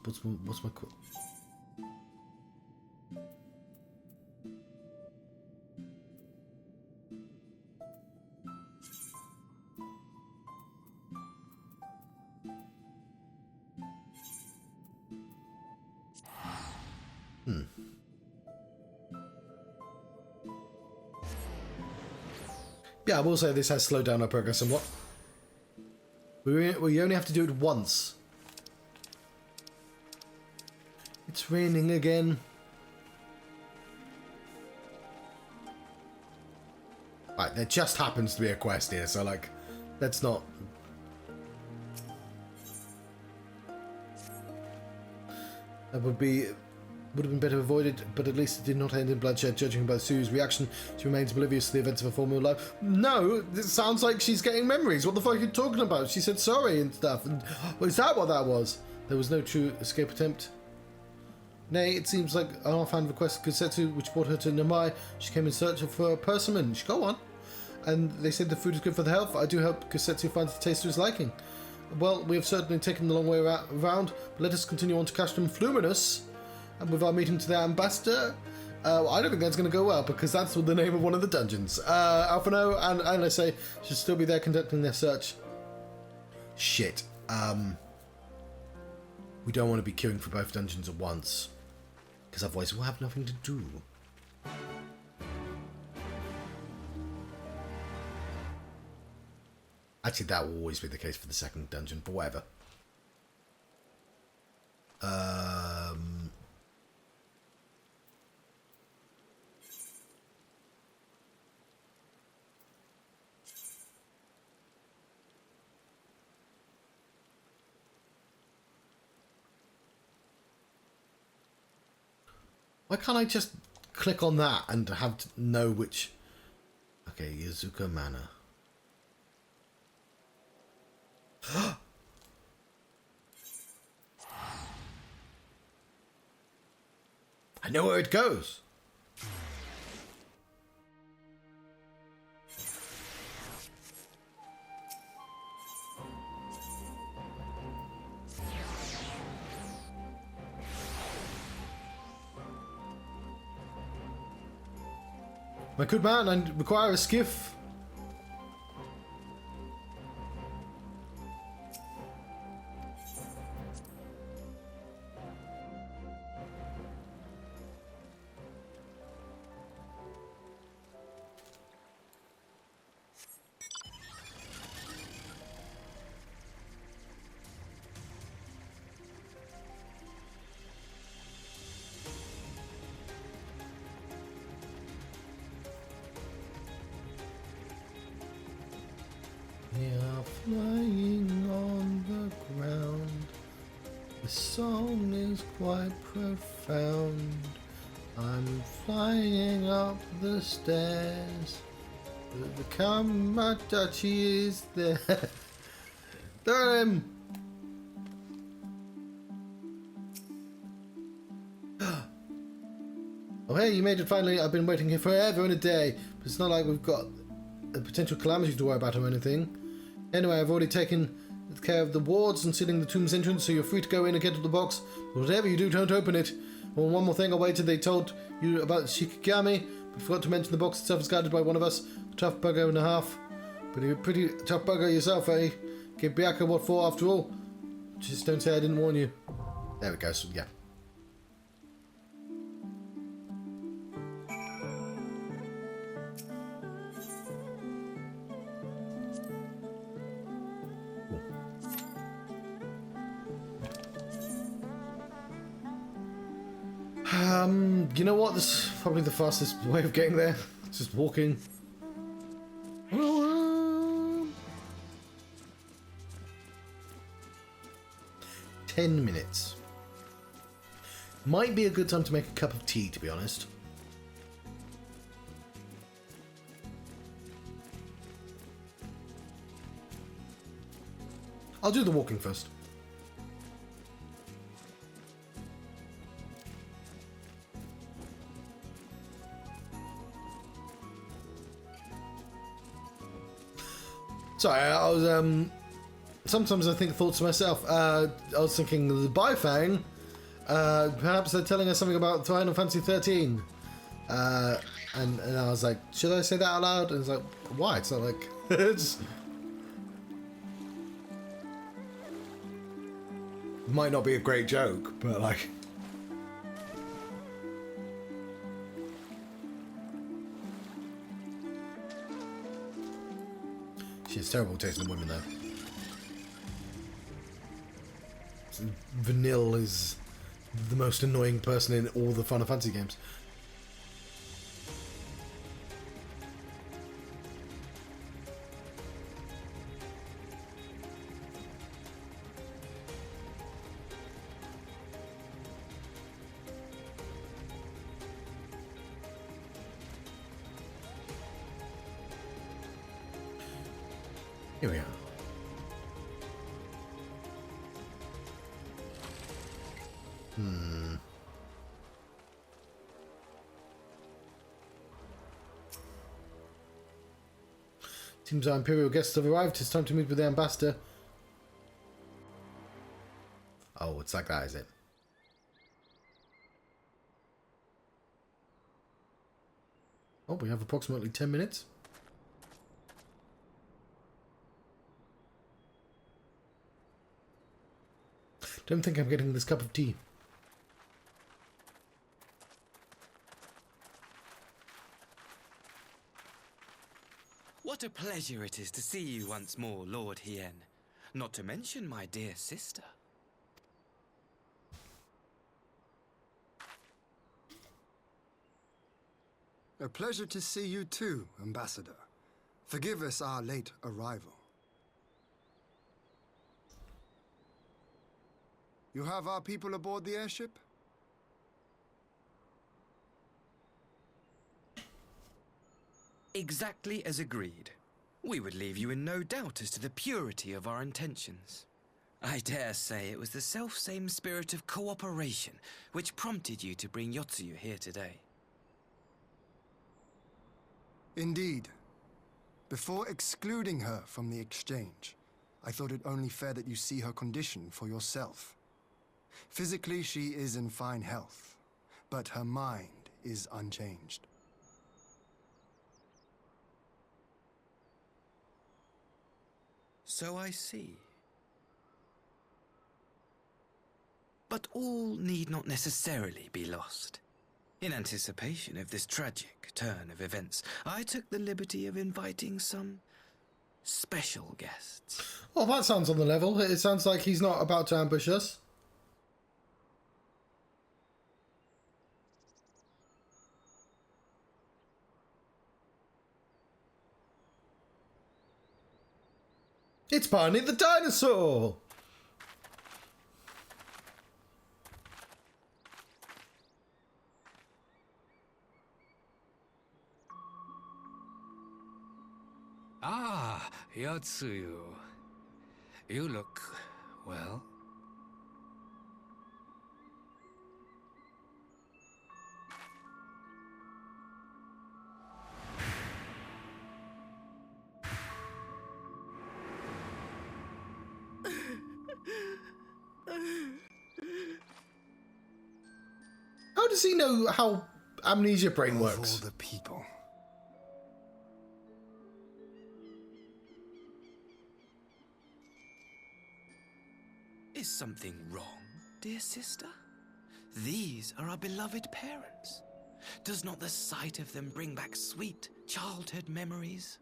What's my Yeah, I will say this has slowed down our progress somewhat. We only have to do it once. It's raining again. Right, there just happens to be a quest here, so like, let's not... That would have been better avoided, but at least it did not end in bloodshed, judging by Sue's reaction. She remains oblivious to the events of her former life. No, it sounds like she's getting memories. What the fuck are you talking about? She said sorry and stuff. And is that what that was? There was no true escape attempt. Nay, it seems like an offhand request of Kusetsu, which brought her to Namai. She came in search of a persimmon. Go on. And they said the food is good for the health. I do hope Kusetsu finds the taste to his liking. Well, we have certainly taken the long way around, but let us continue on to Castrum Fluminus. And with our meeting to the ambassador, I don't think that's going to go well, because that's the name of one of the dungeons. Alphano and LSA should still be there conducting their search. Shit. We don't want to be queuing for both dungeons at once, because otherwise we'll have nothing to do. Actually, that will always be the case for the second dungeon, but whatever. Why can't I just click on that and have to know which... Okay, Yuzuka Manor. I know where it goes. My good man, I require a skiff. We are flying on the ground. The song is quite profound. I'm flying up the stairs. The Kamachi is there. There him. Oh hey, you made it finally. I've been waiting here forever and a day. But it's not like we've got a potential calamity to worry about or anything. Anyway, I've already taken care of the wards and sealing the tomb's entrance, so you're free to go in and get to the box. But whatever you do, don't open it. Well, one more thing, I waited. They told you about Shikigami, but forgot to mention the box itself is guarded by one of us. A tough bugger and a half. But you're a pretty tough bugger yourself, eh? Give Byaka what for, after all. Just don't say I didn't warn you. There we go, so yeah. You know what? This is probably the fastest way of getting there. Just walking. 10 minutes. Might be a good time to make a cup of tea, to be honest. I'll do the walking first. Sorry, I was, sometimes I think thoughts to myself. I was thinking the Bifang Perhaps they're telling us something about Final Fantasy 13. And I was like, should I say that out loud? And it's like, why? It's not like it's might not be a great joke, but like. She has terrible taste in women, though. Vanille is the most annoying person in all the Final Fantasy games. Here we are. Seems our Imperial guests have arrived. It's time to meet with the ambassador. Oh, it's like that, is it? Oh, we have approximately 10 minutes. Don't think I'm getting this cup of tea. What a pleasure it is to see you once more, Lord Hien. Not to mention my dear sister. A pleasure to see you too, Ambassador. Forgive us our late arrival. You have our people aboard the airship? Exactly as agreed. We would leave you in no doubt as to the purity of our intentions. I dare say it was the self-same spirit of cooperation which prompted you to bring Yotsuyu here today. Indeed. Before excluding her from the exchange, I thought it only fair that you see her condition for yourself. Physically, she is in fine health, but her mind is unchanged. So I see. But all need not necessarily be lost. In anticipation of this tragic turn of events, I took the liberty of inviting some special guests. Well, that sounds on the level. It sounds like he's not about to ambush us. It's Barney the dinosaur! Ah, Yotsuyu. You look, well. How does he know how amnesia brain Of works? all the people. Is something wrong, dear sister? These are our beloved parents. Does not the sight of them bring back sweet childhood memories?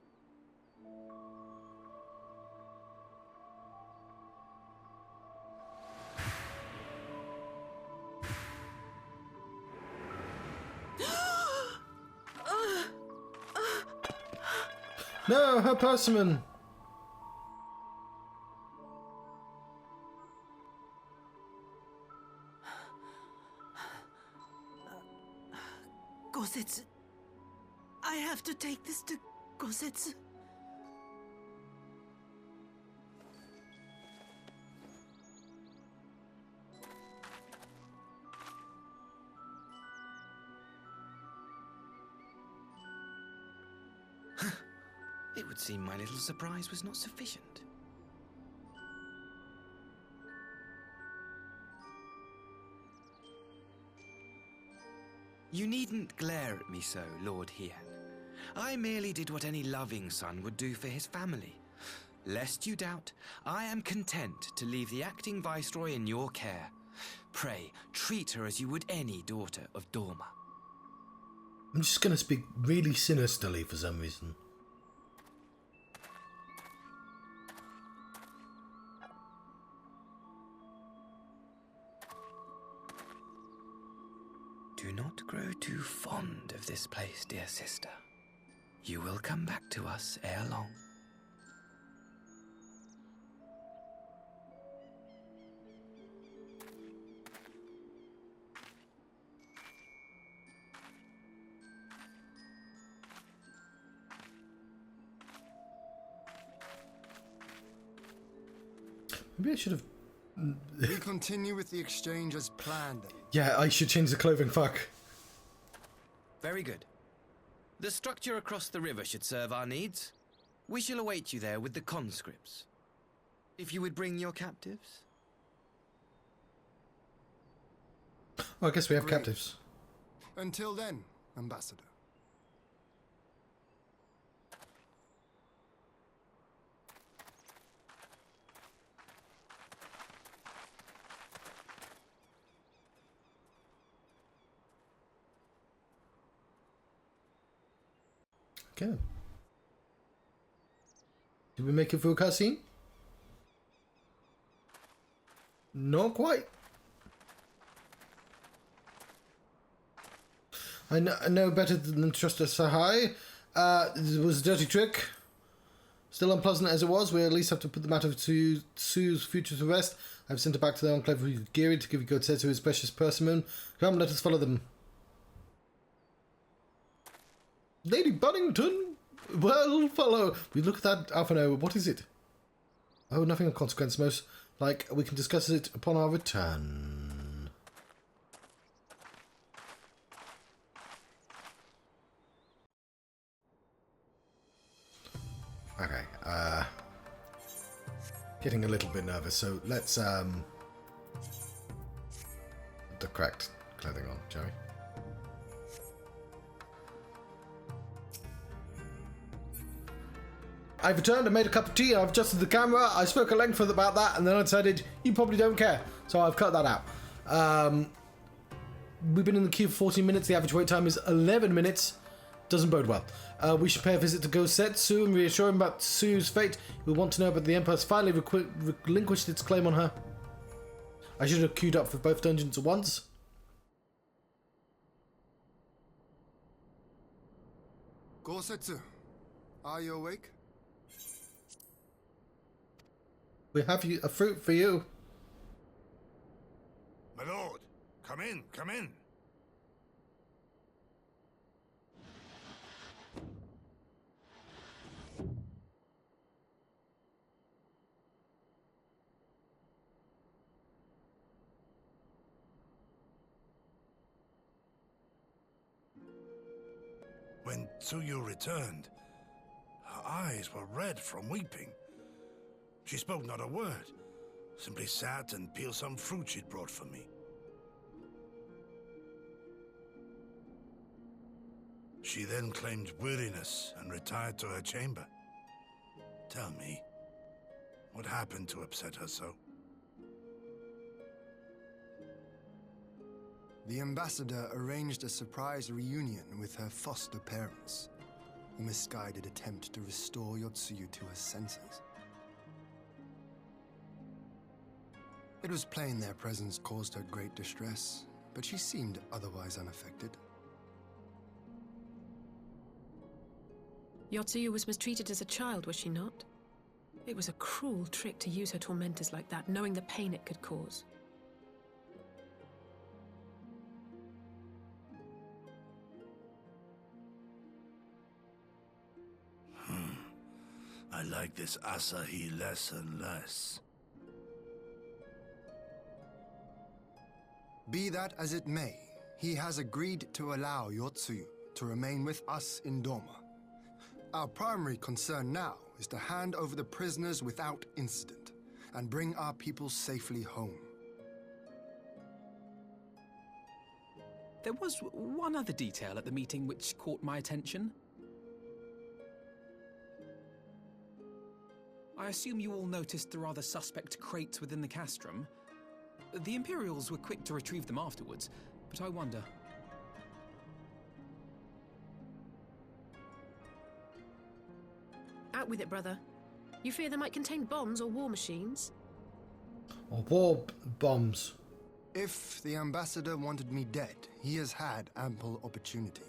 No, her persimmon! Gosetsu. I have to take this to Gosetsu. It would seem my little surprise was not sufficient. You needn't glare at me so, Lord Hian. I merely did what any loving son would do for his family. Lest you doubt, I am content to leave the acting viceroy in your care. Pray, treat her as you would any daughter of Dorma. I'm just going to speak really sinisterly for some reason. Do not grow too fond of this place, dear sister. You will come back to us ere long. Maybe I should have... We continue with the exchange as planned, then. Yeah, I should change the clothing, fuck. Very good. The structure across the river should serve our needs. We shall await you there with the conscripts. If you would bring your captives. Oh, I guess we have Great. captives. Until then, Ambassador. Okay. Did we make it through a cutscene? Not quite. I know better than trust a Sahai. It was a dirty trick. Still unpleasant as it was, we at least have to put the matter to Sue's future to rest. I've sent her back to the Enclave with Giri to give Miqo'te to his precious persimmon. Come, let us follow them. Lady Buddington? Well, follow. We look at that Alphano. What is it? Oh, nothing of consequence. Most like we can discuss it upon our return. Okay. Getting a little bit nervous, so let's put the correct clothing on, shall we? I've returned, I made a cup of tea, I've adjusted the camera, I spoke at length about that, and then I decided you probably don't care, so I've cut that out. We've been in the queue for 14 minutes, the average wait time is 11 minutes, doesn't bode well. We should pay a visit to Gosetsu and reassure him about Sue's fate. He'll want to know about the Empire's finally relinquished its claim on her. I should have queued up for both dungeons at once. Gosetsu, are you awake? We have a fruit for you. My lord, come in, come in. When Tsuyu returned, her eyes were red from weeping. She spoke not a word, simply sat and peeled some fruit she'd brought for me. She then claimed weariness and retired to her chamber. Tell me, what happened to upset her so? The ambassador arranged a surprise reunion with her foster parents. A misguided attempt to restore Yotsuyu to her senses. It was plain their presence caused her great distress, but she seemed otherwise unaffected. Yotsuyu was mistreated as a child, was she not? It was a cruel trick to use her tormentors like that, knowing the pain it could cause. I like this Asahi less and less. Be that as it may, he has agreed to allow Yotsuyu to remain with us in Dorma. Our primary concern now is to hand over the prisoners without incident and bring our people safely home. There was one other detail at the meeting which caught my attention. I assume you all noticed the rather suspect crates within the castrum. The Imperials were quick to retrieve them afterwards, but I wonder... Out with it, brother. You fear they might contain bombs or war machines? Or war bombs. If the ambassador wanted me dead, he has had ample opportunity.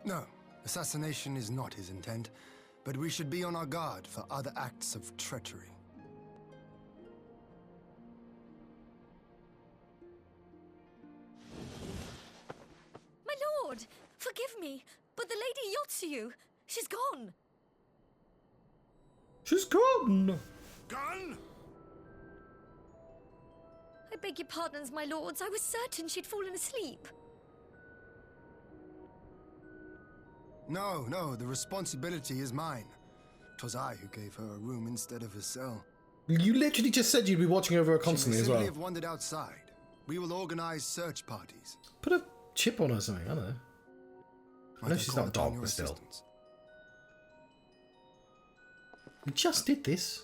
No, assassination is not his intent, but we should be on our guard for other acts of treachery. My lord, forgive me, but the Lady Yotsuyu, she's gone. She's gone! Gone? I beg your pardons, my lords. I was certain she'd fallen asleep. No, the responsibility is mine. 'Twas I who gave her a room instead of a cell. You literally just said you'd be watching over her She constantly may as simply well. have wandered outside. We will organize search parties. Put a chip on her or something, I don't know. I know Might she's call not a upon dog, your but still. assistance. We just did this.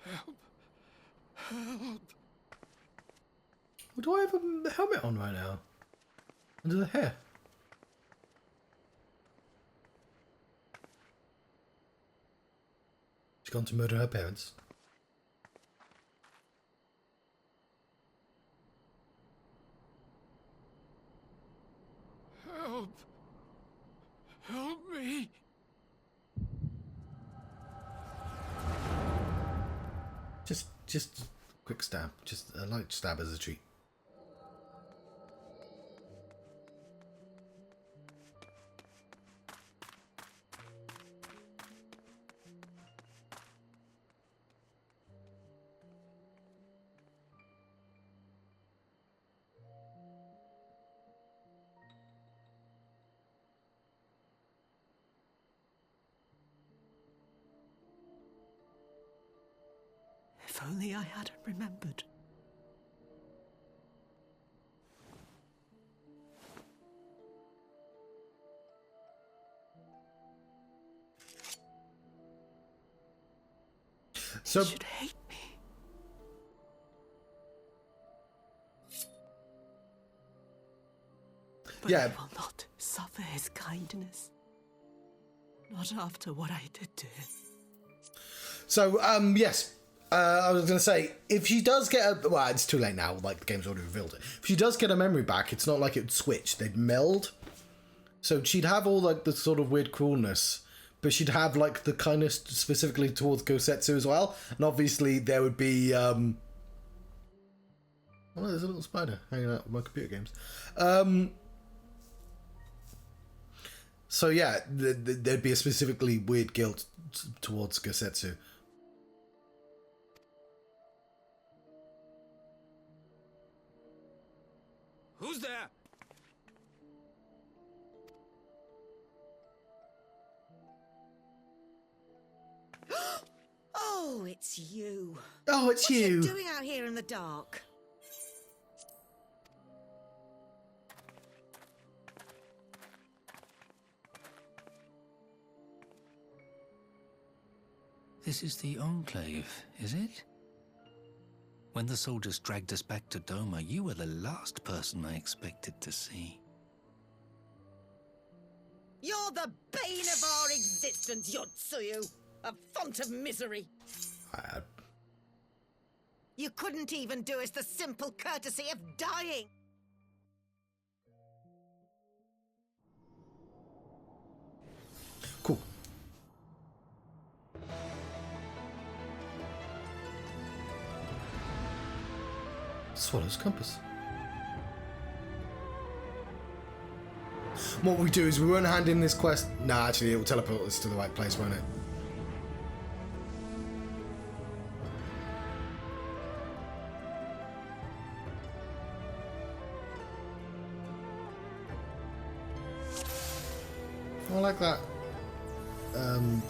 Help! Well, do I have a helmet on right now? Under the hair? She's gone to murder her parents. Help! Help me! Just quick stab. Just a light stab as a treat. If only I hadn't remembered. So He should hate me. But Yeah. I will not suffer his kindness. Not after what I did to him. So, yes. I was going to say, if she does get a... Well, it's too late now, like, the game's already revealed it. If she does get a memory back, it's not like it would switch. They'd meld. So she'd have all, like, the sort of weird coolness, but she'd have, like, the kindness specifically towards Gosetsu as well. And obviously there would be... Oh, there's a little spider hanging out with my computer games. So, yeah, there'd be a specifically weird guilt towards Gosetsu. Who's there? Oh, it's you. Oh, it's What are you. you doing out here in the dark? This is the Enclave, is it? When the soldiers dragged us back to Doma, you were the last person I expected to see. You're the bane of our existence, Yotsuyu. A font of misery. You couldn't even do us the simple courtesy of dying. Cool. Swallow's compass. What we do is we won't hand in this quest. Nah, actually, it will teleport us to the right place, won't it? I like that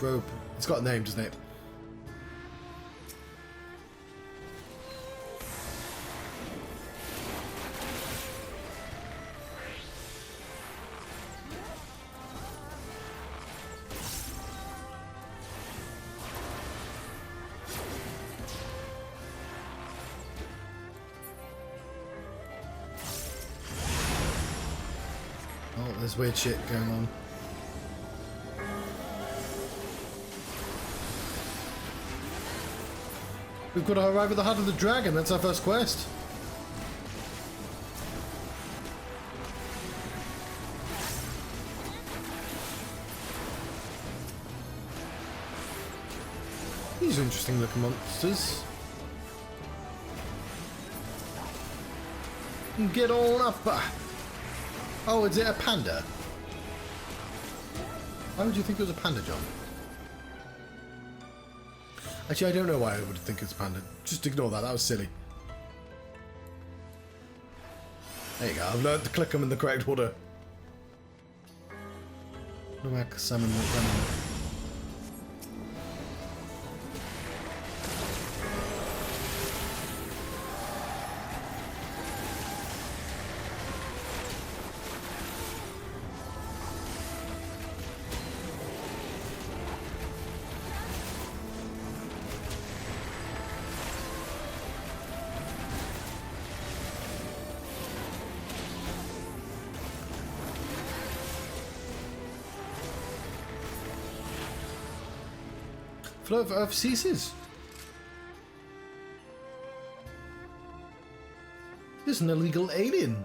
robe. It's got a name, doesn't it? Oh, there's weird shit going on. We've got to arrive at the heart of the dragon. That's our first quest. These are interesting looking monsters. Get on up. Oh, is it a panda? Why would you think it was a panda, John? Actually, I don't know why I would think it's a panda. Just ignore that. That was silly. There you go. I've learned to click them in the correct order. Luak, summon, venom. Flow of Earth ceases. There's an illegal alien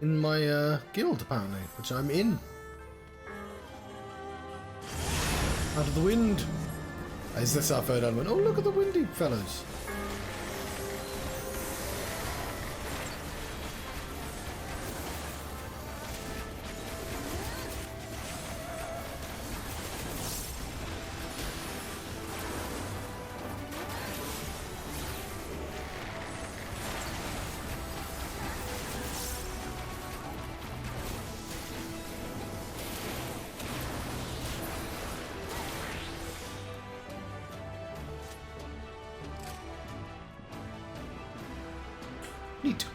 in my guild, apparently, which I'm in. Out of the wind. Is this our third element? Oh, look at the windy fellows. Neat.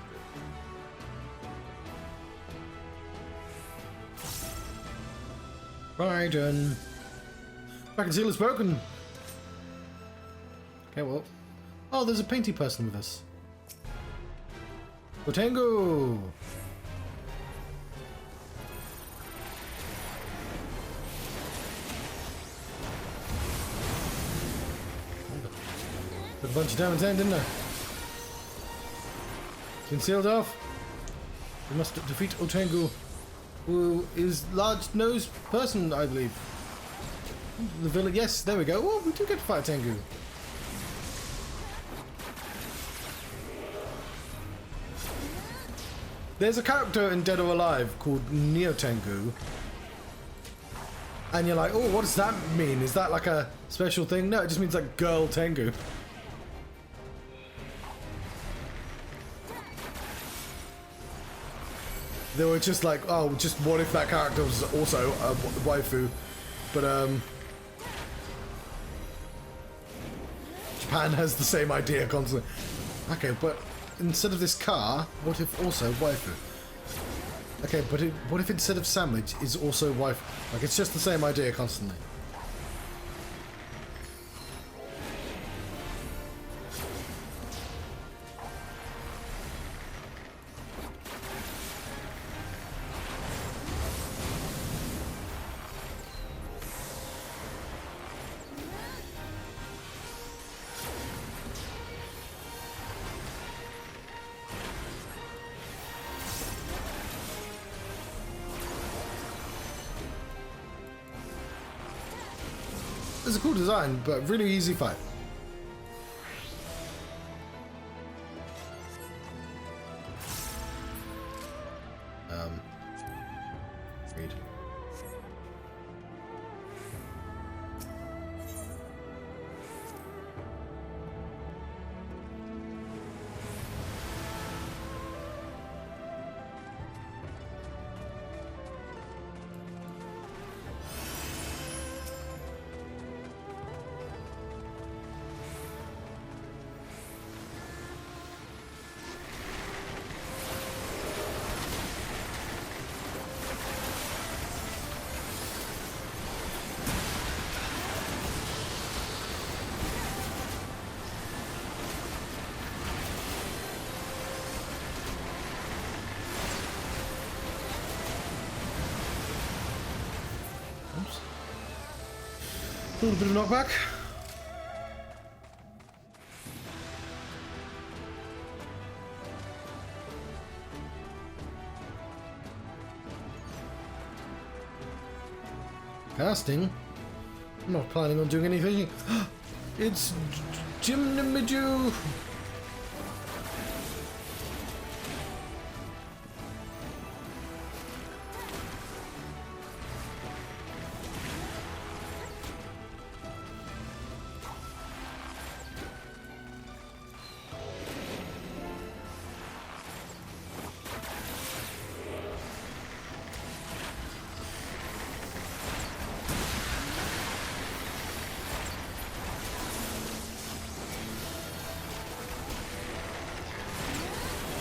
Raiden. Dragon seal is broken. Okay, well. Oh, there's a painty person with us. Botango. Put a bunch of diamonds in, didn't I? Been sealed off. We must defeat Otengu, who is large-nosed person, I believe. The villain. Yes, there we go. Oh, we do get to fight Tengu. There's a character in Dead or Alive called Neo-Tengu. And you're like, oh, what does that mean? Is that like a special thing? No, it just means like girl Tengu. They were just like, oh, just what if that character was also a waifu? But, Japan has the same idea constantly. Okay, but instead of this car, what if also waifu? Okay, but what if instead of sandwich is also waifu? Like, it's just the same idea constantly. It's a cool design, but really easy fight. Read. A little bit of knockback. Casting? I'm not planning on doing anything. It's Jim Nimiju.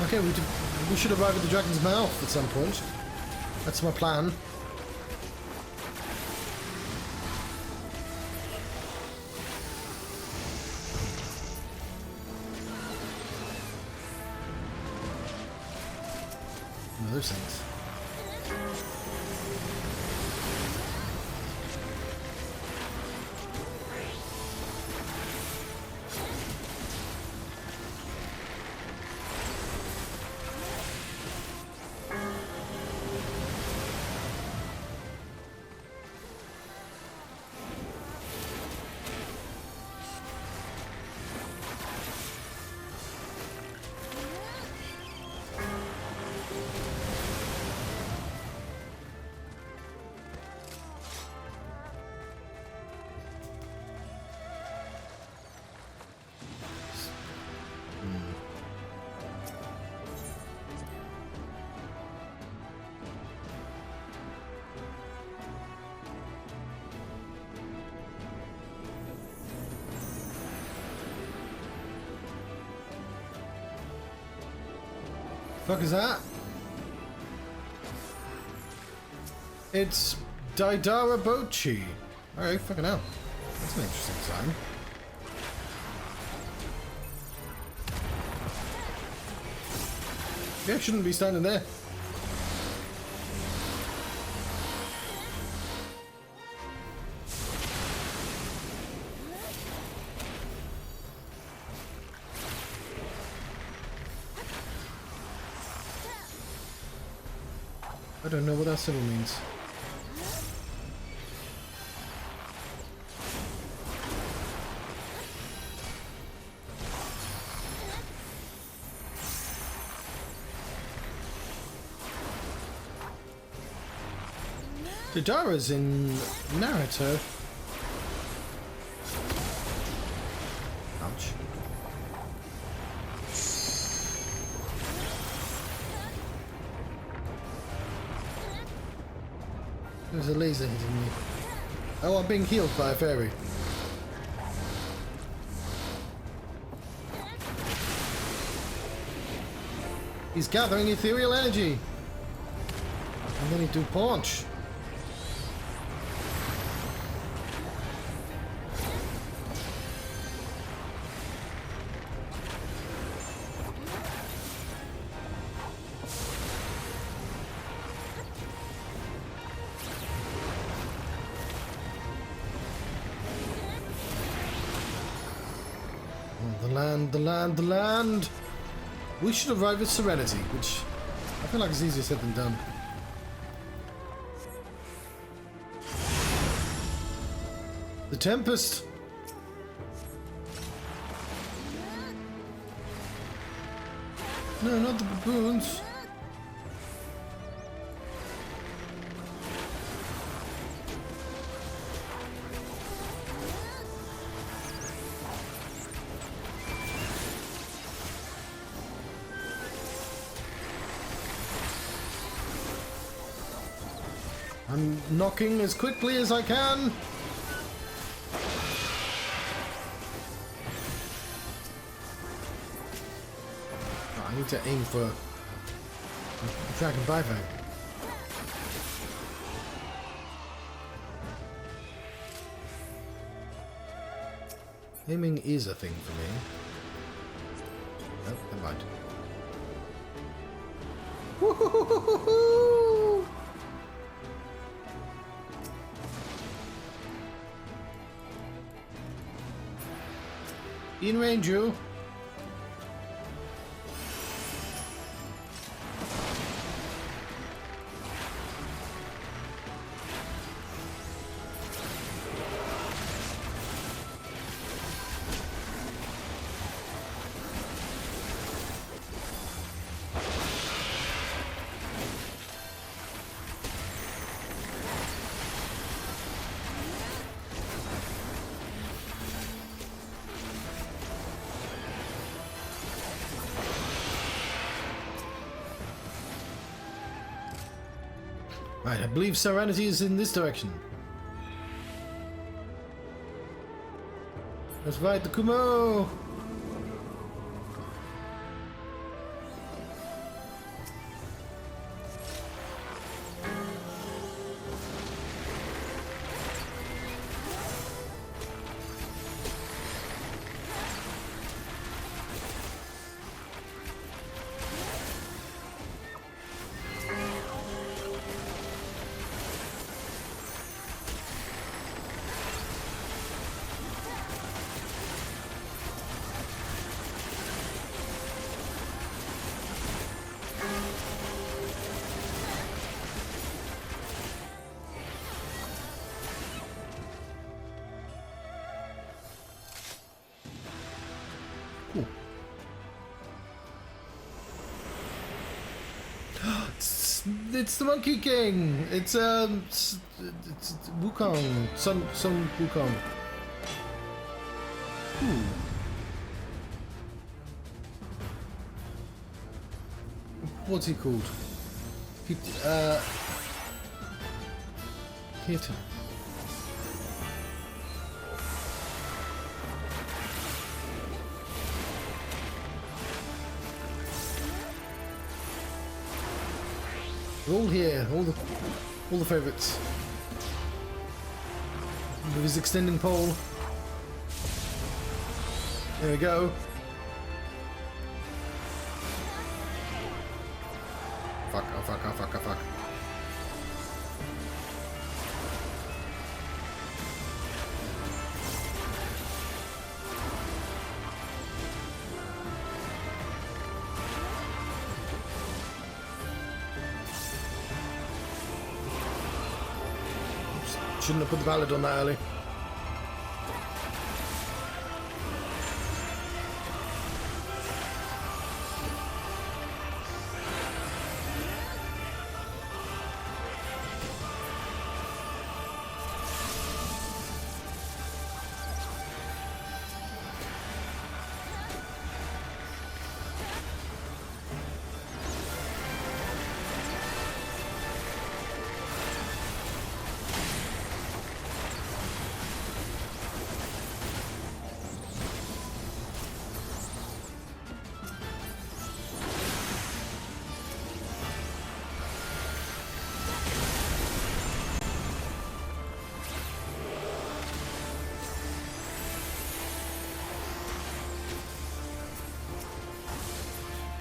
Okay, we should arrive at the dragon's mouth at some point. That's my plan. One of those things. Fuck is that? It's Daidara Bochi. Alright, fucking hell. That's an interesting sign. Yeah, shouldn't be standing there. I don't know what that symbol means. Dodara's in Naruto. Ouch. There's a laser hitting me. Oh, I'm being healed by a fairy. He's gathering ethereal energy. I'm going to punch. The land. We should arrive at Serenity, which I feel like is easier said than done. The Tempest. No, not the baboons. I'm knocking as quickly as I can. Oh, I need to aim for a dragon buyback. Aiming is a thing for me. Oh, never mind. Woo-hoo-hoo-hoo-hoo! In range, you. Right, I believe Serenity is in this direction. Let's fight the Kumo! Cool. It's the Monkey King. It's Wukong. Sun Wukong. What's he called? Hit. They're all here, all the favourites. With his extending pole. There we go. Fuck, oh fuck, oh fuck, oh fuck. Shouldn't have put the ballad on that early.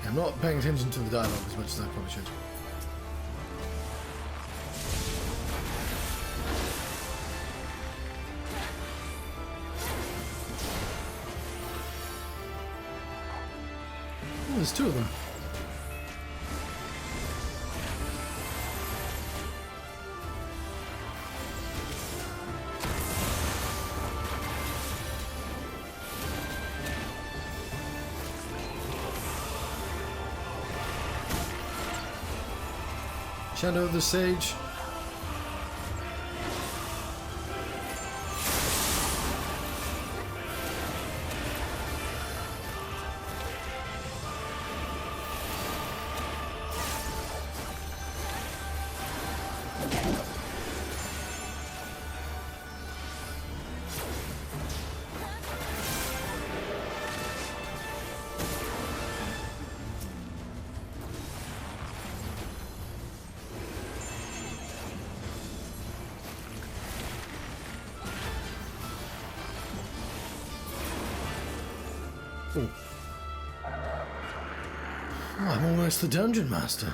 I'm not paying attention to the dialogue as much as I probably should. Oh, there's two of them. Shadow of the Sage. Oh. Oh, I'm almost the dungeon master.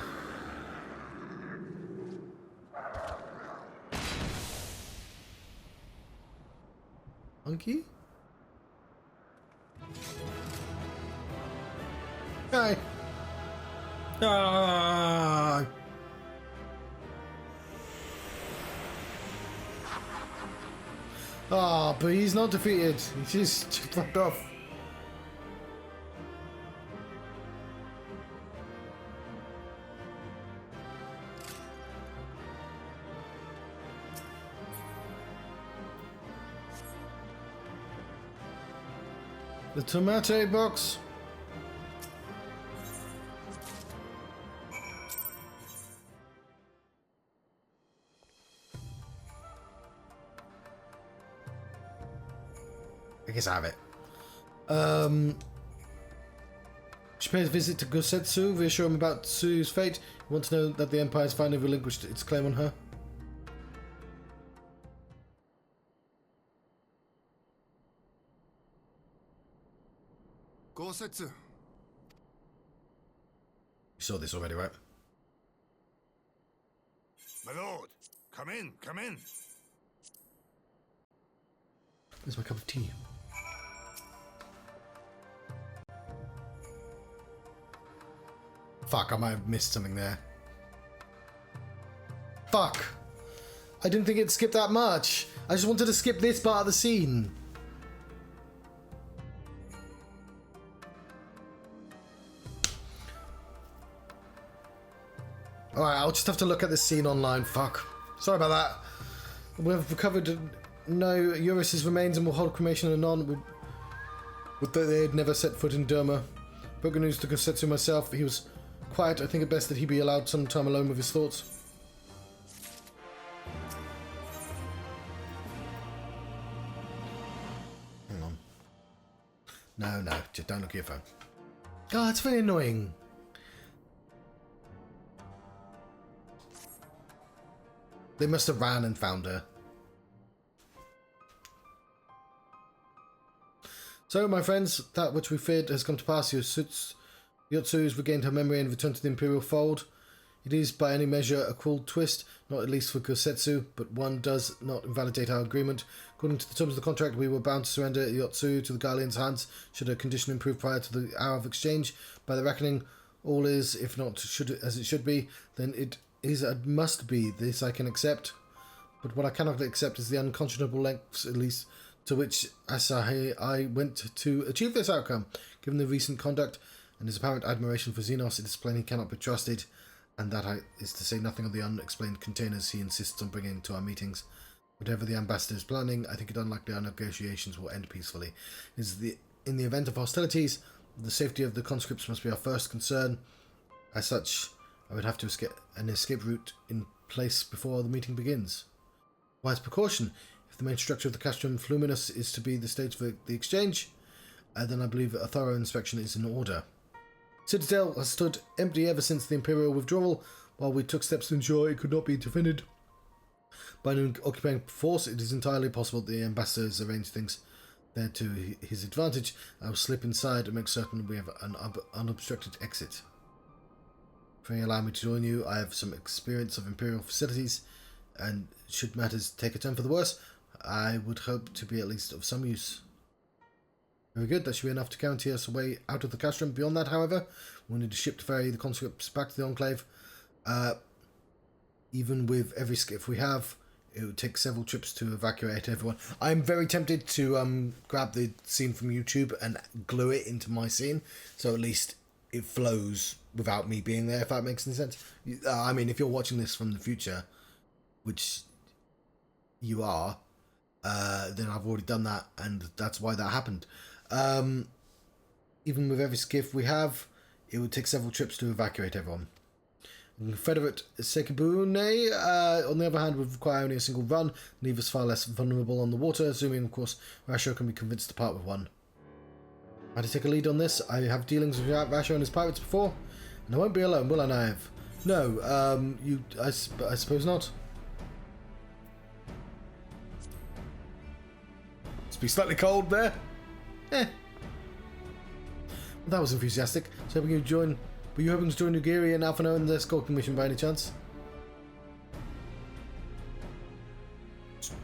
Monkey? Hi. Ah. Ah, but he's not defeated. He's just fucked off. The tomato box. I guess I have it. She pays a visit to Gosetsu, reassure him about Tsu's fate. You want to know that the Empire has finally relinquished its claim on her? Gosetsu. You saw this already, right? My lord, come in, come in. There's my cup of tea. Fuck, I might have missed something there. Fuck! I didn't think it'd skip that much. I just wanted to skip this part of the scene. Alright, I'll just have to look at this scene online. Fuck. Sorry about that. We've recovered no Eurus's remains and will hold cremation anon. Would that they had never set foot in Derma. Broken news to Gosetsu myself. He was quiet. I think it best that he be allowed some time alone with his thoughts. Hang on. No, just don't look at your phone. God, it's very annoying. They must have ran and found her. So, my friends, that which we feared has come to pass. Yotsu has regained her memory and returned to the Imperial fold. It is, by any measure, a cruel twist, not at least for Gosetsu, but one does not invalidate our agreement. According to the terms of the contract, we were bound to surrender Yotsu to the Guardian's hands should her condition improve prior to the hour of exchange. By the reckoning, all is, if not as it should be, then it is a must be. This I can accept. But what I cannot accept is the unconscionable lengths, at least, to which I went to achieve this outcome. Given the recent conduct and his apparent admiration for Xenos, it is plain he cannot be trusted, and that is to say nothing of the unexplained containers he insists on bringing to our meetings. Whatever the ambassador is planning, I think it unlikely our negotiations will end peacefully. In the event of hostilities, the safety of the conscripts must be our first concern. As such, I would have to get an escape route in place before the meeting begins. Wise precaution. If the main structure of the castrum fluminus is to be the stage for the exchange, then I believe a thorough inspection is in order. Citadel has stood empty ever since the Imperial withdrawal, while we took steps to ensure it could not be defended by an occupying force. It is entirely possible that the ambassador has arranged things there to his advantage. I will slip inside and make certain we have an unobstructed exit. Pray allow me to join you. I have some experience of Imperial facilities, and should matters take a turn for the worse, I would hope to be at least of some use. Very good, that should be enough to guarantee us a way out of the castrum. Beyond that, however, we'll need a ship to ferry the conscripts back to the Enclave. Even with every skiff we have, it would take several trips to evacuate everyone. I'm very tempted to grab the scene from YouTube and glue it into my scene, so at least it flows without me being there, if that makes any sense. I mean, if you're watching this from the future, which you are, then I've already done that, and that's why that happened. Even with every skiff we have, it would take several trips to evacuate everyone. Confederate Sekibune, on the other hand, would require only a single run, leave us far less vulnerable on the water, assuming, of course, Rasho can be convinced to part with one. How to take a lead on this? I have dealings with Rasho and his pirates before, and I won't be alone, will I, Naive? No, I suppose not. Must be slightly cold there. Well, that was enthusiastic. So hoping you join. Were you hoping to join Nugiri and Alphano in the skulking mission by any chance?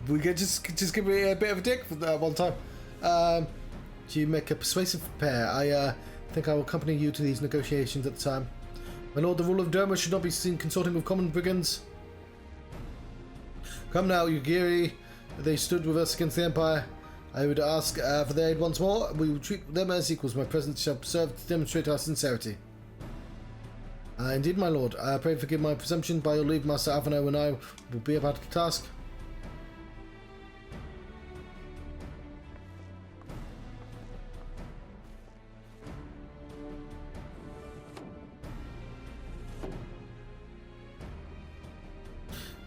We could just give me a bit of a dick for that one time. You make a persuasive pair. I I think I will accompany you to these negotiations at the time. My lord, the rule of Derma should not be seen consorting with common brigands. Come now, Yugiri. They stood with us against the Empire. I would ask for their aid once more. We will treat them as equals. My presence shall serve to demonstrate our sincerity. Indeed, my lord. Pray forgive my presumption. By your leave, Master Avano and I will be about the task.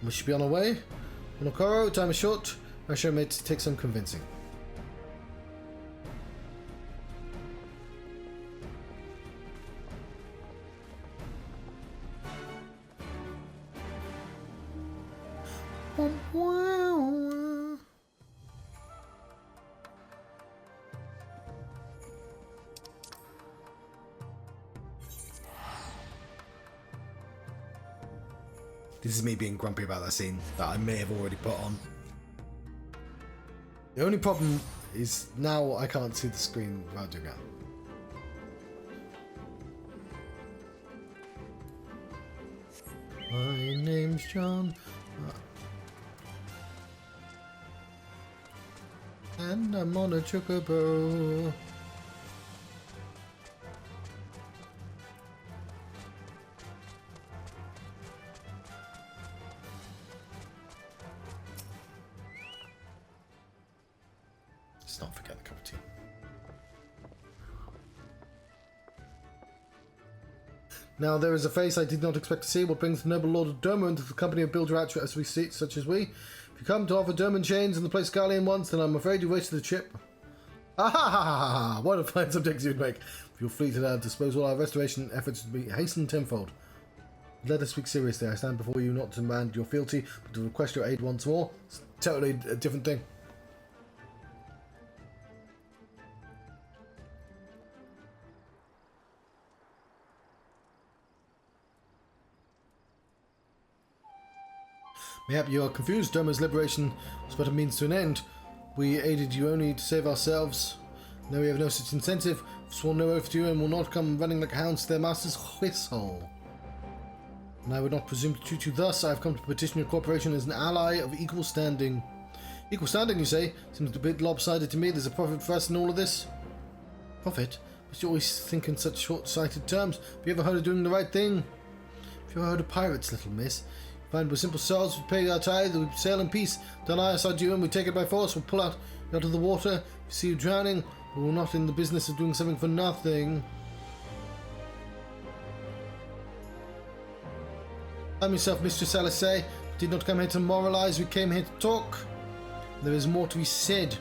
We should be on our way. Monokoro, time is short. I shall make to take some convincing. This is me being grumpy about that scene that I may have already put on. The only problem is now I can't see the screen without doing that. My name's John. And I'm on a chocobo. Let's not forget the cup of tea. Now there is a face I did not expect to see. What brings the noble Lord of Derma into the company of builder as we see, such as we? If you come to offer Derman chains in the place Garlean wants, then I'm afraid you wasted the chip. Ah ha ha ha ha! What a fine subject you'd make. If your fleet at our disposal, our restoration efforts would be hastened tenfold. Let us speak seriously. I stand before you not to demand your fealty, but to request your aid once more. It's totally a different thing. Mayhap you are confused. Derma's liberation was but a means to an end. We aided you only to save ourselves. Now we have no such incentive. We've sworn no oath to you and will not come running like hounds to their master's whistle. And I would not presume to treat you thus. I have come to petition your cooperation as an ally of equal standing. Equal standing, you say? Seems a bit lopsided to me. There's a profit for us in all of this. Profit? But you always think in such short-sighted terms. Have you ever heard of doing the right thing? Have you ever heard of pirates, little miss? Find we're simple souls, we pay our tithe, we sail in peace. Don't lie aside you and we take it by force. We'll pull out of the water. If we see you drowning, but we're not in the business of doing something for nothing. Calm yourself, Mistress Alice. We did not come here to moralize, we came here to talk. There is more to be said.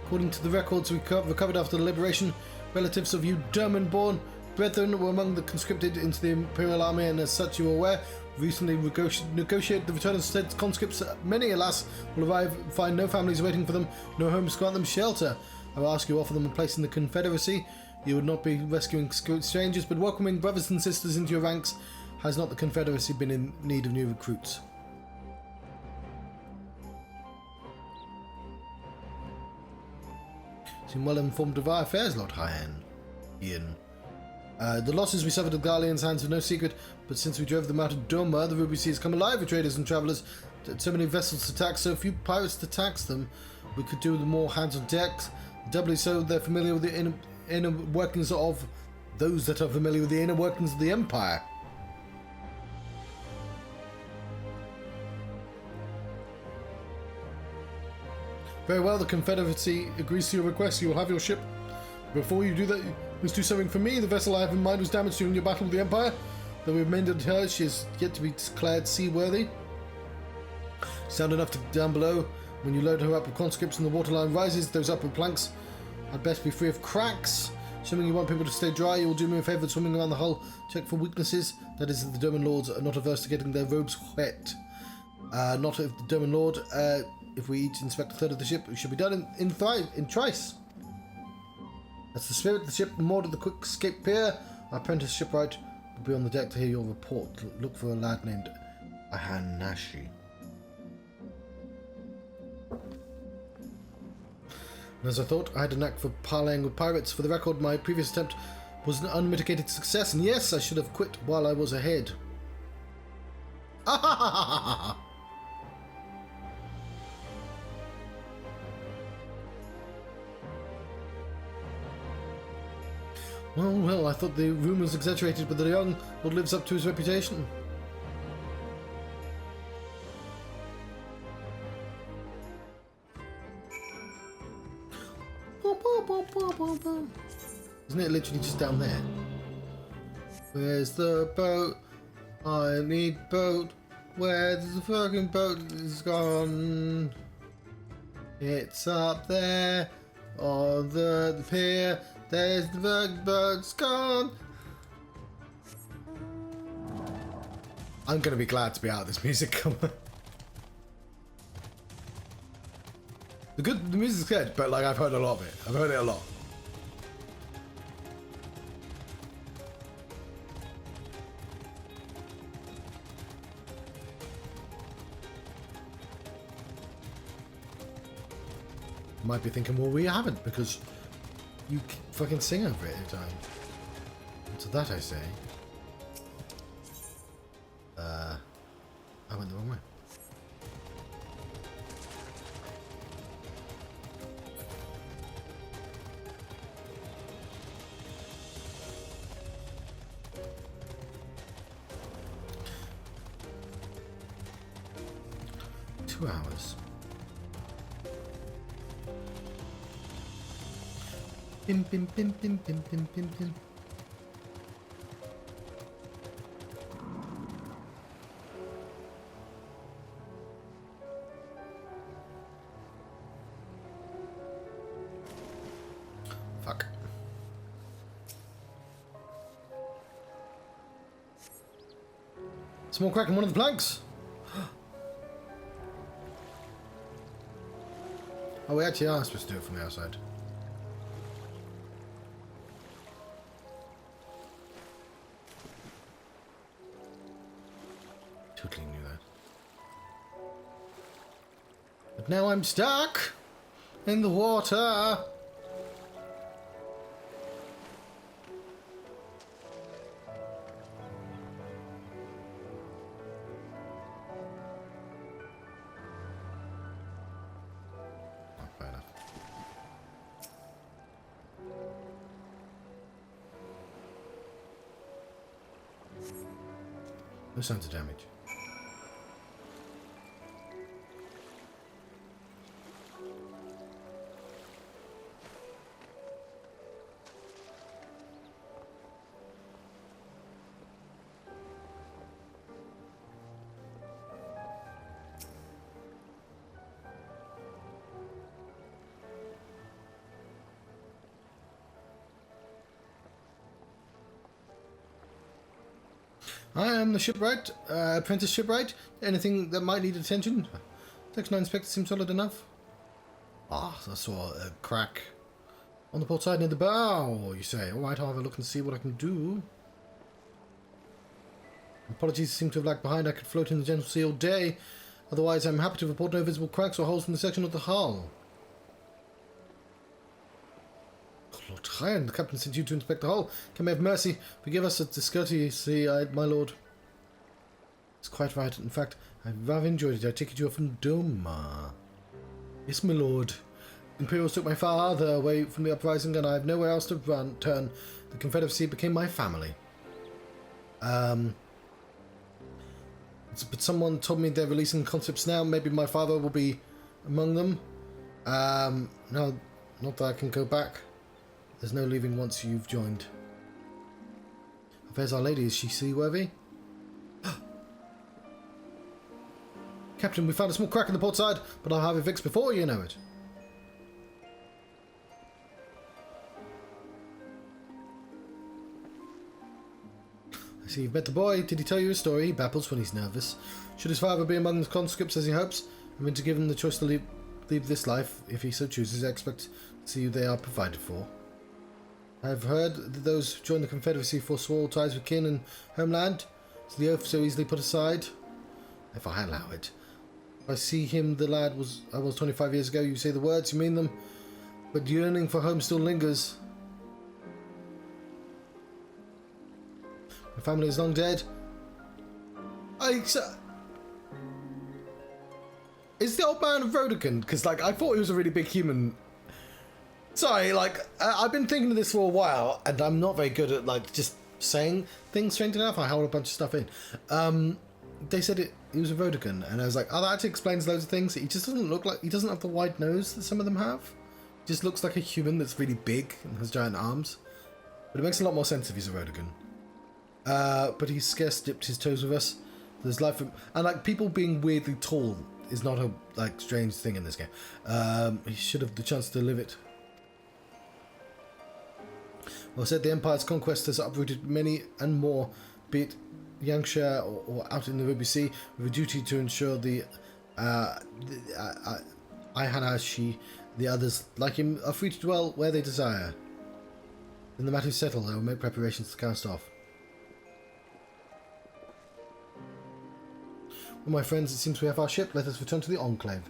According to the records we recovered after the liberation, relatives of you Derman-born brethren were among the conscripted into the Imperial Army, and as such you are aware, recently negotiated the return of said conscripts. Many, alas, will arrive and find no families waiting for them, no homes to grant them shelter. I will ask you to offer them a place in the Confederacy. You would not be rescuing strangers, but welcoming brothers and sisters into your ranks. Has not the Confederacy been in need of new recruits? Seem well informed of our affairs, Lord Ian. The losses we suffered at Garlean's hands are no secret, but since we drove them out of Doma, the Ruby Sea has come alive with traders and travellers. So many vessels to tax, so few pirates to tax them. We could do with more hands on deck. Doubly so, they're familiar with the inner workings of those that are familiar with the inner workings of the Empire. Very well, the Confederacy agrees to your request. You will have your ship. Before you do that, you must do something for me. The vessel I have in mind was damaged during your battle with the Empire. Though we have mended her, she is yet to be declared seaworthy. Sound enough to down below. When you load her up with conscripts and the waterline rises, those upper planks had best be free of cracks. Assuming you want people to stay dry, you will do me a favour swimming around the hull. Check for weaknesses. That is, if the Derman Lords are not averse to getting their robes wet. Not if the Derman Lord. If we each inspect a third of the ship, it should be done in trice. That's the spirit of the ship moored at the quick escape pier. Our apprentice shipwright will be on the deck to hear your report. Look for a lad named Ahanashi. And as I thought, I had a knack for parleying with pirates. For the record, my previous attempt was an unmitigated success, and yes, I should have quit while I was ahead. Well, I thought the rumours exaggerated, but the young Lord lives up to his reputation. Isn't it literally just down there? Where's the boat? I need boat. Where's the fucking boat? It's gone. It's up there on the pier. There's the fucking boat's gone. I'm gonna be glad to be out of this music. The music's good, but like I've heard a lot of it. I've heard it a lot. You might be thinking, well, we haven't because you fucking sing over it every time. And to that I say, I went the wrong way. Hours. Pim pim pim pim pim pim pim pim. Fuck. Small crack in one of the planks. Oh, we actually are supposed to do it from the outside. Totally knew that. But now I'm stuck in the water. No signs of damage. I am the shipwright, apprentice shipwright. Anything that might need attention? Section 9 inspector seems solid enough. Ah, I saw a crack on the port side near the bow, you say. Alright, I'll have a look and see what I can do. Apologies seem to have lagged behind. I could float in the gentle sea all day. Otherwise, I'm happy to report no visible cracks or holes in the section of the hull. Lord Ryan, the captain sent you to inspect the hull. Can we have mercy? Forgive us a discourtesy, my lord. It's quite right. In fact, I've rather enjoyed it. I take it you are from Doma. Yes, my lord. The Imperials took my father away from the uprising, and I have nowhere else to turn. The Confederacy became my family. But someone told me they're releasing concepts now. Maybe my father will be among them. No, not that I can go back. There's no leaving once you've joined. There's Our Lady. Is she seaworthy? Captain, we found a small crack in the port side, but I'll have it fixed before you know it. I see you've met the boy. Did he tell you his story? He babbles when he's nervous. Should his father be among the conscripts as he hopes? I mean, to give him the choice to leave this life, if he so chooses, I expect to see you they are provided for. I've heard that those who joined the Confederacy forswore ties with kin and homeland. Is the oath so easily put aside? If I allow it. If I see him, the lad I was 25 years ago, you say the words, you mean them, but yearning for home still lingers. My family is long dead. Is the old man a Rodican? Because, like, I thought he was a really big human. Sorry, like, I've been thinking of this for a while, and I'm not very good at, like, just saying things straight enough. I held a bunch of stuff in. They said he was a Rodican, and I was like, oh, that actually explains loads of things. He just doesn't look like, he doesn't have the wide nose that some of them have. He just looks like a human that's really big and has giant arms. But it makes a lot more sense if he's a Rodican. But he's scarce dipped his toes with us. There's life, and like people being weirdly tall is not a like strange thing in this game. He should have the chance to live it. Well said, the Empire's conquest has uprooted many and more, be it Yangsha or out in the Ruby Sea, with a duty to ensure the Ihanashi, the others like him, are free to dwell where they desire. When the matter is settled, I will make preparations to cast off. Well, my friends, it seems we have our ship. Let us return to the Enclave.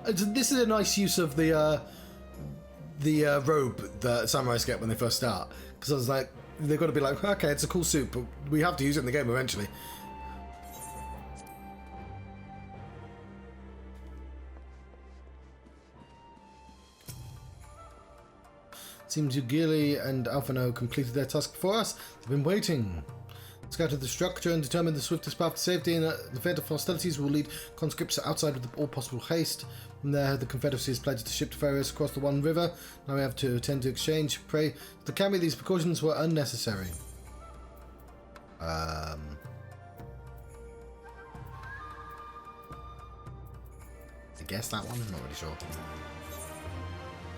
This is a nice use of the robe that samurais get when they first start. Because I was like, they've got to be like, okay, it's a cool suit, but we have to use it in the game eventually. Seems Ugili and Alphano completed their task for us. They've been waiting. Scouted the structure and determined the swiftest path to safety, and the event of hostilities will lead conscripts outside with all possible haste. From there, the Confederacy has pledged to ship to ferries across the One River. Now we have to attend to exchange. Pray the Kami, these precautions were unnecessary. I guess that one? I'm not really sure.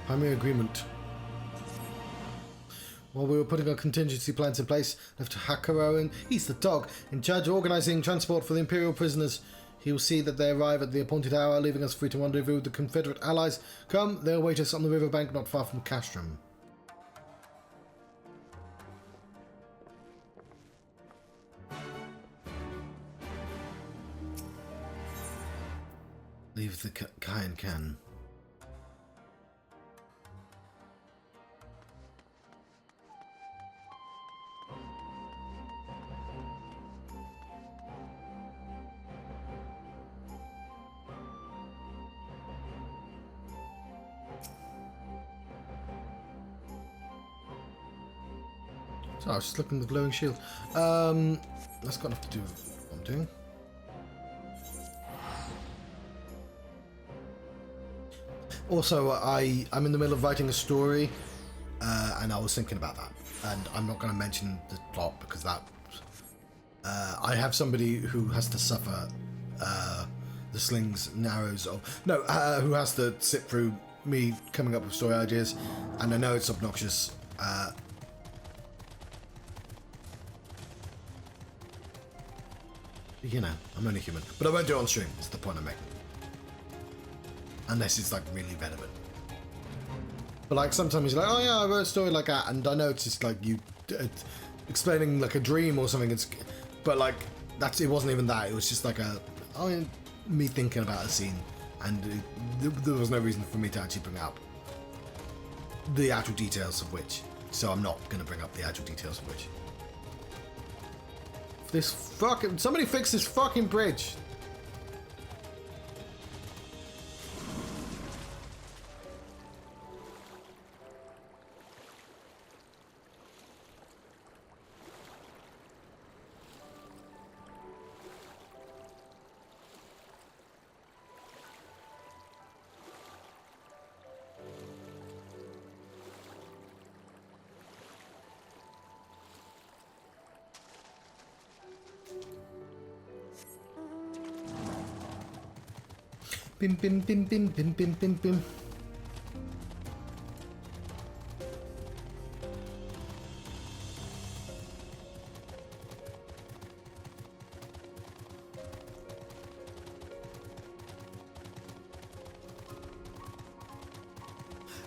Primary agreement. While we were putting our contingency plans in place, left Hakaroan, he's the dog, in charge of organising transport for the Imperial prisoners. He will see that they arrive at the appointed hour, leaving us free to rendezvous with the Confederate allies. Come, they'll wait us on the riverbank not far from Castrum. Leave the Kayan can. So I was just looking at the glowing shield. That's got enough to do with what I'm doing. Also, I'm in the middle of writing a story, and I was thinking about that. And I'm not going to mention the plot because that I have somebody who has to suffer the slings and arrows of who has to sit through me coming up with story ideas, and I know it's obnoxious. You know, I'm only human. But I won't do it on stream, is the point I'm making. Unless it's like really relevant. But like sometimes you're like, oh yeah, I wrote a story like that, and I know it's just like you explaining like a dream or something. But like it wasn't even that. It was just like me thinking about a scene, and there was no reason for me to actually bring up the actual details of which. So I'm not going to bring up the actual details of which. This fucking... Somebody fix this fucking bridge! Bim, bim, bim, bim, bim, bim, bim, bim.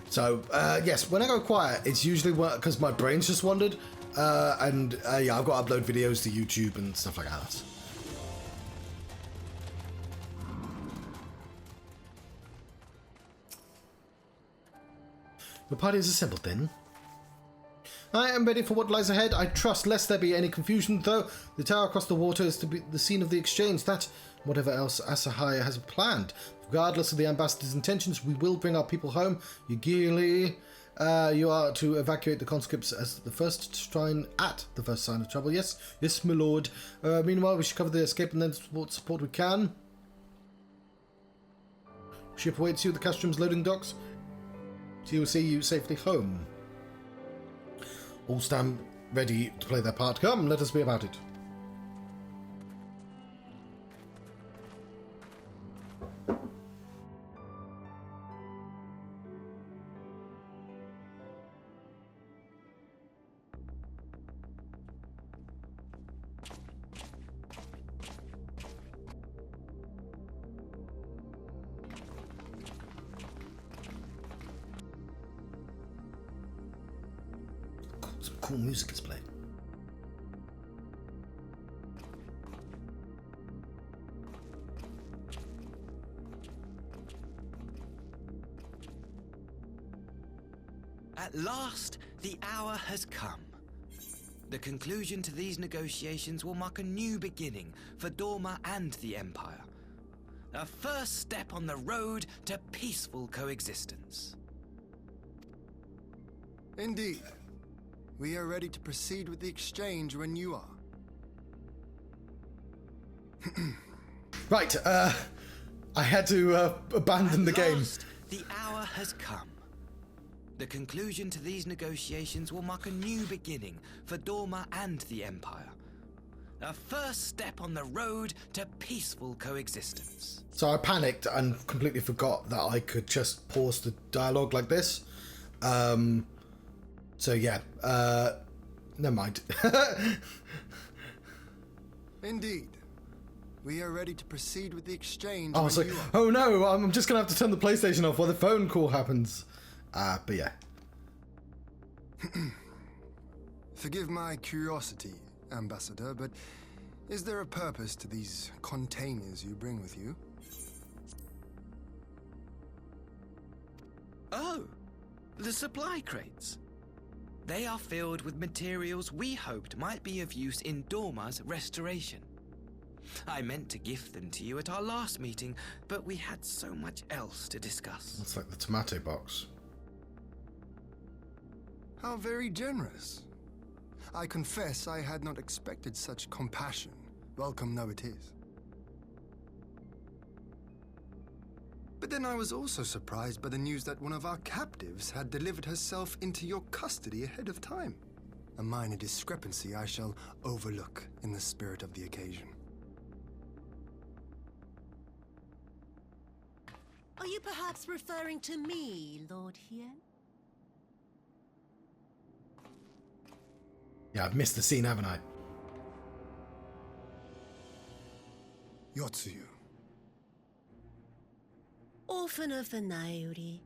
So, yes, when I go quiet, it's usually because my brain's just wandered. Yeah, I've got to upload videos to YouTube and stuff like that. The party is assembled then. I am ready for what lies ahead. I trust, lest there be any confusion, though, the tower across the water is to be the scene of the exchange. That, whatever else Asahaya has planned. Regardless of the ambassador's intentions, we will bring our people home. Yugili, you are to evacuate the conscripts as the first shrine at the first sign of trouble. Yes, yes, my lord. Meanwhile, we should cover the escape and then support we can. Ship awaits you at the Castrum's loading docks. She will see you safely home. All stand ready to play their part. Come, let us be about it. Some cool music is playing. At last, the hour has come. The conclusion to these negotiations will mark a new beginning for Dorma and the Empire. A first step on the road to peaceful coexistence. Indeed. We are ready to proceed with the exchange when you are. Right, I had to abandon the game. The hour has come. The conclusion to these negotiations will mark a new beginning for Dorma and the Empire. A first step on the road to peaceful coexistence. So I panicked and completely forgot that I could just pause the dialogue like this. So yeah, never mind. Indeed. We are ready to proceed with the exchange. I was like, oh no, I'm just gonna have to turn the PlayStation off while the phone call happens. But yeah. Forgive my curiosity, Ambassador, but is there a purpose to these containers you bring with you? Oh, the supply crates. They are filled with materials we hoped might be of use in Dorma's restoration. I meant to gift them to you at our last meeting, but we had so much else to discuss. It's like the tomato box. How very generous. I confess I had not expected such compassion. Welcome though it is. But then I was also surprised by the news that one of our captives had delivered herself into your custody ahead of time. A minor discrepancy I shall overlook in the spirit of the occasion. Are you perhaps referring to me, Lord Hien? Yeah, I've missed the scene, haven't I? Yotsuyu. Orphan of the Nairi,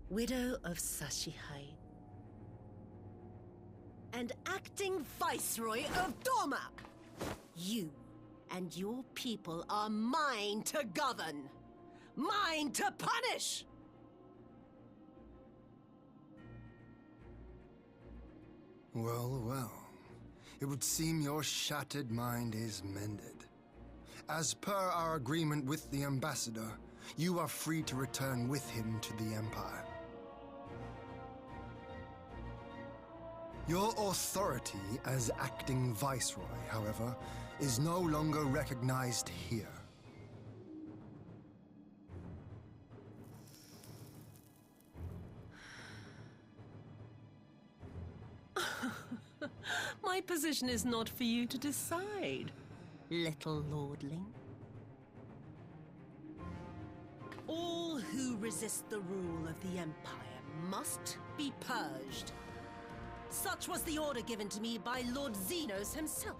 widow of Sashihai, and acting Viceroy of Dorma. You and your people are mine to govern, mine to punish. Well, well. It would seem your shattered mind is mended. As per our agreement with the Ambassador, you are free to return with him to the Empire. Your authority as acting Viceroy, however, is no longer recognized here. My position is not for you to decide, little lordling. resist the rule of the Empire must be purged. Such was the order given to me by Lord Xenos himself.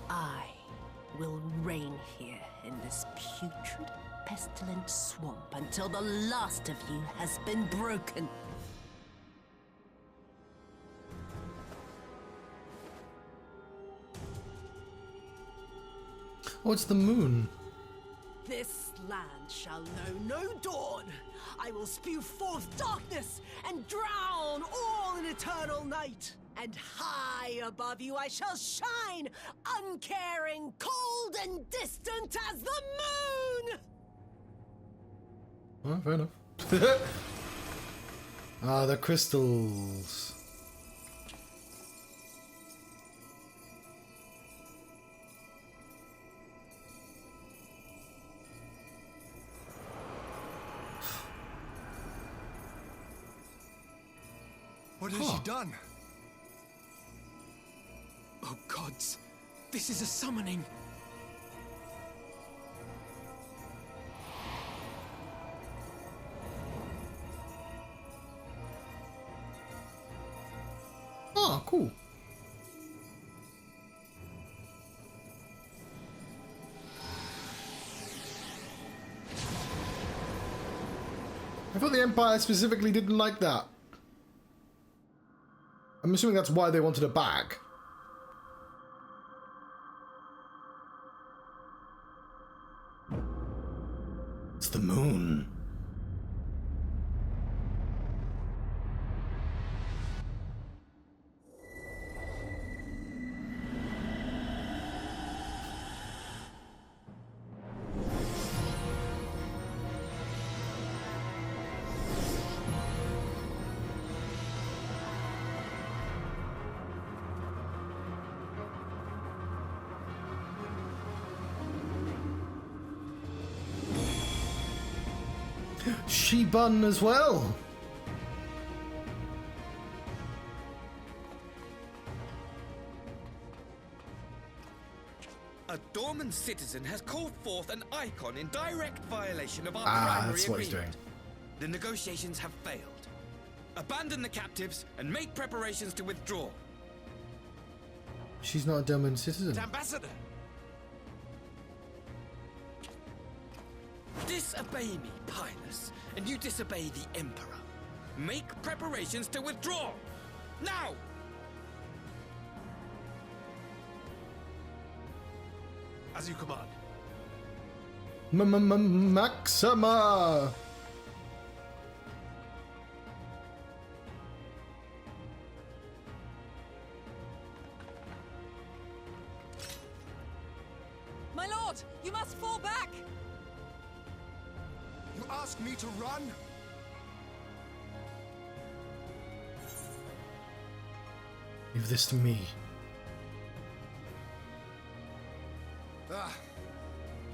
I will reign here in this putrid, pestilent swamp until the last of you has been broken. Oh, it's the moon. This land shall know no dawn. I will spew forth darkness and drown all in eternal night. And high above you I shall shine, uncaring, cold and distant as the moon! Oh, fair enough. Ah, the crystals. What has she done? Oh gods, this is a summoning. Ah, cool. I thought the Empire specifically didn't like that. I'm assuming that's why they wanted it back. It's the moon. She bun as well. A Dorman citizen has called forth an icon in direct violation of our primary that's what he's doing. agreement. The negotiations have failed. Abandon the captives and make preparations to withdraw. She's not a Doman citizen. Ambassador! Disobey me, Pilus, and you disobey the Emperor. Make preparations to withdraw! Now! As you command. Maxima! My lord, you must fall back! You ask me to run? Leave this to me.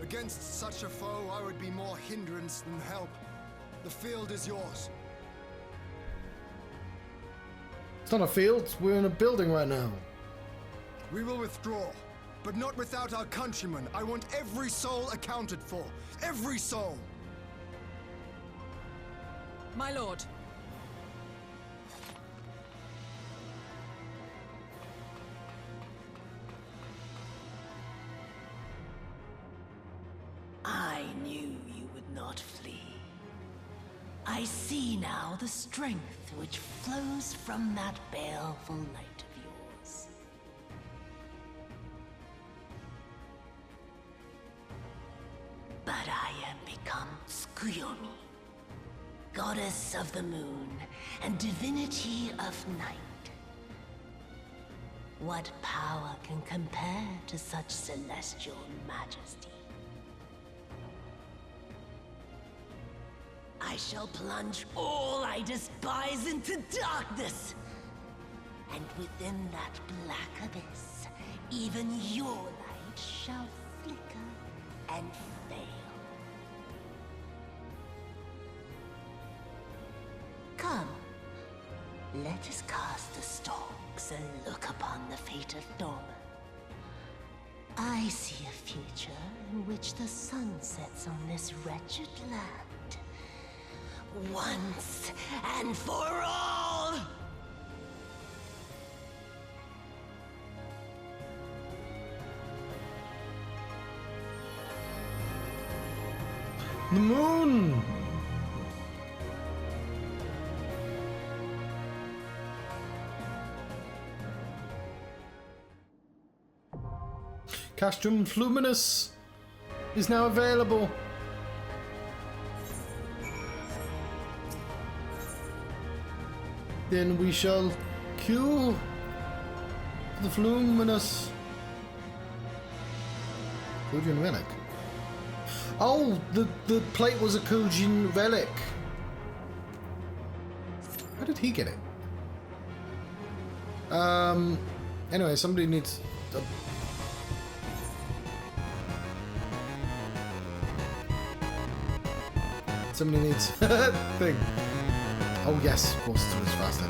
Against such a foe, I would be more hindrance than help. The field is yours. It's not a field, we're in a building right now. We will withdraw, but not without our countrymen. I want every soul accounted for. Every soul! My lord. I knew you would not flee. I see now the strength which flows from that baleful light of yours. But I am become Tsukuyomi, goddess of the moon and divinity of night. What power can compare to such celestial majesty? I shall plunge all I despise into darkness. And within that black abyss, even your light shall flicker and fail. Come, Let us cast the stalks and look upon the fate of Dorma. I see a future in which the sun sets on this wretched land. Once and for all! The moon! Castrum Fluminous is now available. Then we shall queue the Fluminous. Kujan relic. Oh, the plate was a Kujan relic. How did he get it? Anyway, somebody needs. Somebody needs thing. Oh yes, of course, it's always fast.